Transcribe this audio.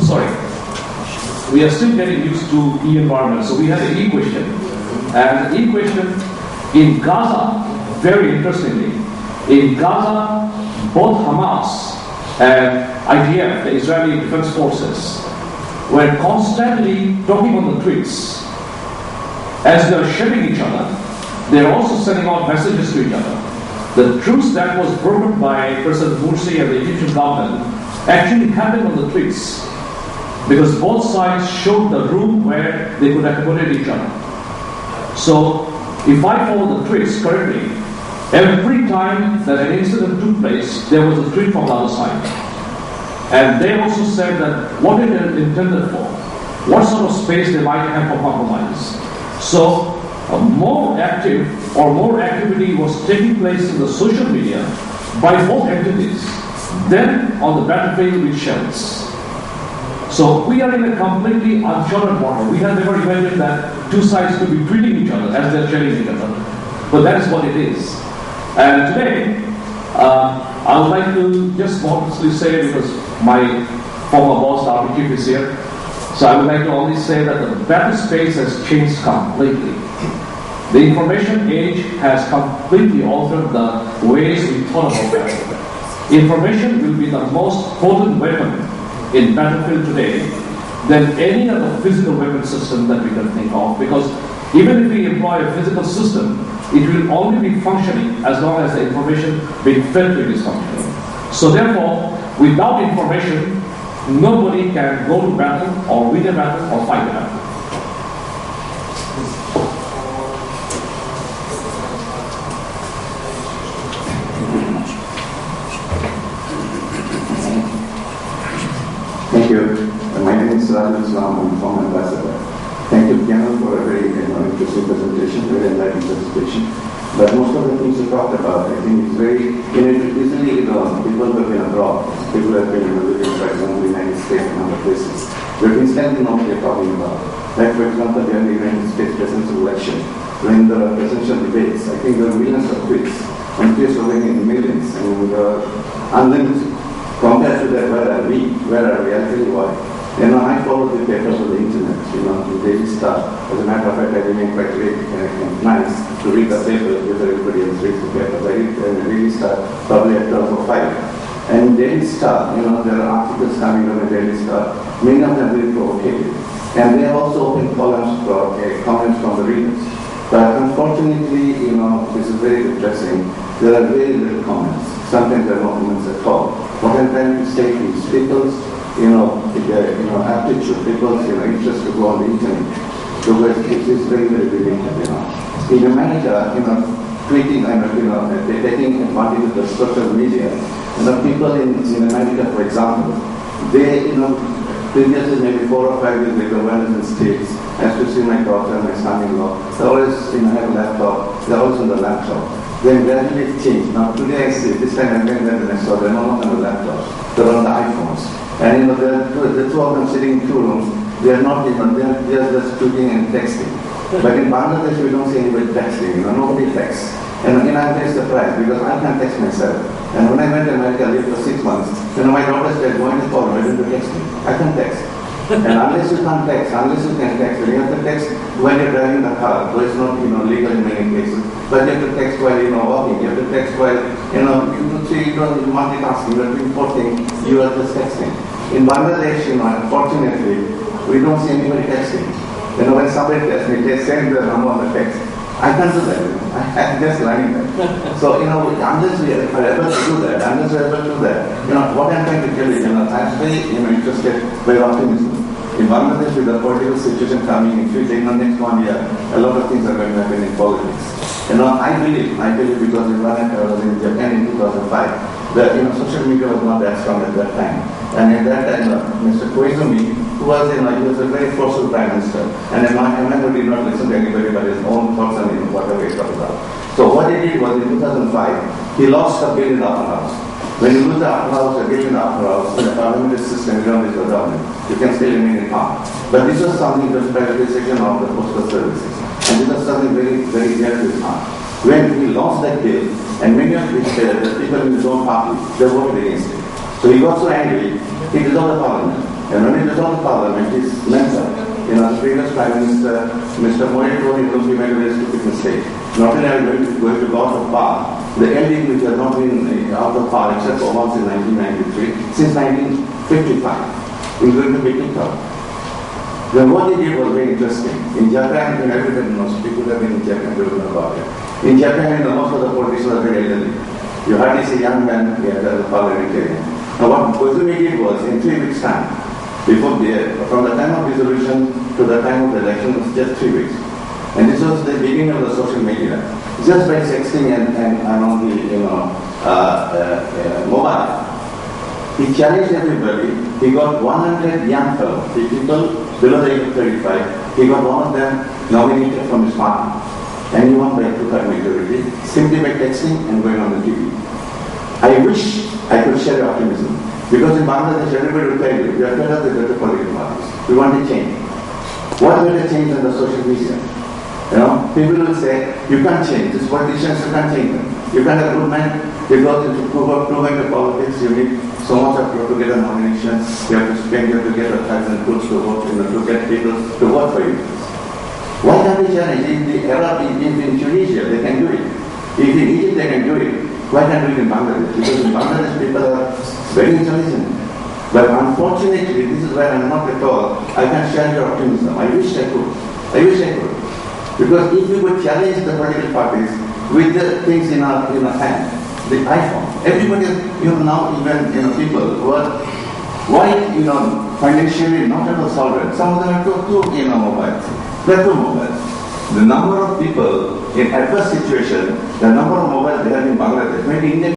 sorry, we are still getting used to E environment. So we have the E question. And the E question in Gaza, very interestingly, in Gaza, both Hamas and IDF, the Israeli Defense Forces, were constantly talking on the tweets. As they're shelling each other, they're also sending out messages to each other. The truce that was broken by President Morsi and the Egyptian government actually happened on the tweets, because both sides showed the room where they could accommodate each other. So, if I follow the tweets correctly, every time that an incident took place, there was a tweet from the other side. And they also said that what it intended for, what sort of space they might have for compromise. So, more active or more activity was taking place in the social media by both entities than on the battlefield with shells. So we are in a completely uncharted water. We have never imagined that two sides could be tweeting each other as they're shelling each other. But that is what it is. And today, I would like to just modestly say, because my former boss, the army chief, is here, so I would like to only say that the battle space has changed completely. The information age has completely altered the ways we thought about battle. Information will be the most potent weapon in battlefield today than any other physical weapon system that we can think of, because even if we employ a physical system, it will only be functioning as long as the information being fed to it is functioning. So therefore, without information, nobody can go to battle or win a battle or fight a battle. Thank you. My name is Rajat Islam. I'm from Ambassador. Thank you, Piano, for a very interesting presentation, very enlightening presentation. But most of the things you talked about, I think it's very easily, people who have been abroad, people who have been living, for example, in the United States and other places, but instantly know what they're talking about. Like, for example, during the United States presidential election, when the presidential debates, I think there were millions of tweets, and tweets were going in millions, and unlimited. Compared to that, where are we? I'll tell you why. I follow the papers on the internet, the Daily Star. As a matter of fact, I remain quite nice to read the paper with everybody else reads the papers. I read the Daily Star probably at 12 or 5. And Daily Star, there are articles coming on the Daily Star, many of them very provocative. And they have also opened columns for comments from the readers. But unfortunately, this is very depressing. There are very little comments. Sometimes there are no comments at all. What I'm trying to say is people's, aptitude, people's, interest to go on the internet. Because it is very, very limited, In America, tweeting, they're taking advantage of the social media. People in America, for example, they, previously, maybe 4 or 5 years ago, when I was in the States, I used to see my daughter and my son-in-law. They always, have a laptop. They're always on the laptop. Then gradually it changed. Now today I see, this time I went there and I saw they're no longer on the laptops. They're on the iPhones. And the two of them sitting in 2 rooms. They are not they're just tweeting and texting. But in Bangladesh we don't see anybody texting. Nobody texts. And I'm very surprised because I can't text myself. And when I went to America, I lived for 6 months. My daughter said, going to call me, I didn't text me. I can't text. And unless you can't text, unless you can text, you have to text when you're driving the car, so it's not legal in many cases. But you have to text while walking, you have to text while you're multitasking, you're doing 4 things, you are just texting. In Bangladesh, unfortunately, we don't see anybody texting. When somebody texts me, they send the number on the text. I can't do that. I'm just learning that. So, unless we are able to do that, what I'm trying to tell you, I'm very interested by optimism. In Bangladesh, with the political situation coming, if you take the next 1 year, a lot of things are going to happen in politics. I believe because when I was in Japan in 2005, that social media was not that strong at that time. And at that time, Mr. Koizumi, who was, he was a very forceful prime minister, and Emmanuel did not listen to anybody but his own thoughts and whatever he talked about. So what he did was in 2005, he lost a bill in the upper house. When you lose the upper house, a bill in the upper house, in the parliamentary system, you don't lose the government. You can still remain in power. But this was something, the privatization of the postal services. And this was something very, very dear to his heart. When he lost that bill, and many of the people in his own party, they voted against it. So he got so angry, he dissolved the parliament. And when he dissolved the parliament, his mentor, the previous Prime Minister, Mr. Modi, told him, look, you made a very stupid mistake. Not only are you going to go out of power, the LDP which has not been out of power except for once in 1993, since 1955, is going to be kicked out. Then what he did was very interesting. In Japan, everybody knows, people have been in Japan, they don't know about it. In Japan, most of the politicians are very elderly. You hardly see young men as a parliamentarian. Now what Koizumi did was, in 3 weeks' time, from the time of dissolution to the time of the election was just 3 weeks. And this was the beginning of the social media. Just by texting and on the mobile, he challenged everybody. He got 100 young fellows, people below the age of 35. He got one of them nominated from his party. And he won by 2/3 majority, simply by texting and going on the TV. I wish I could share your optimism. Because in Bangladesh, everybody will tell you, we are fed up with the political parties. We want to change. What better change than the social media? People will say, you can't change. These politicians, you can't change them. You can't have a good man. You go to prove into politics, you need so much of to get a nomination. You have to spend, you have to get 1,000 goods to vote, to get people to vote for you. Why can't we challenge? If the Arab in Tunisia, they can do it. If in Egypt, they can do it. Why can't we do it in Bangladesh? Because in Bangladesh, people are very intelligent. But unfortunately, this is where I'm not at all. I can share your optimism. I wish I could. I wish I could. Because if we would challenge the political parties with the things in our hand, the iPhone, everybody, now even, people who are quite, financially not at all solvent. Some of them have two mobiles. They're two mobiles. The number of people in adverse situation, the number of mobiles they have in Bangladesh, maybe India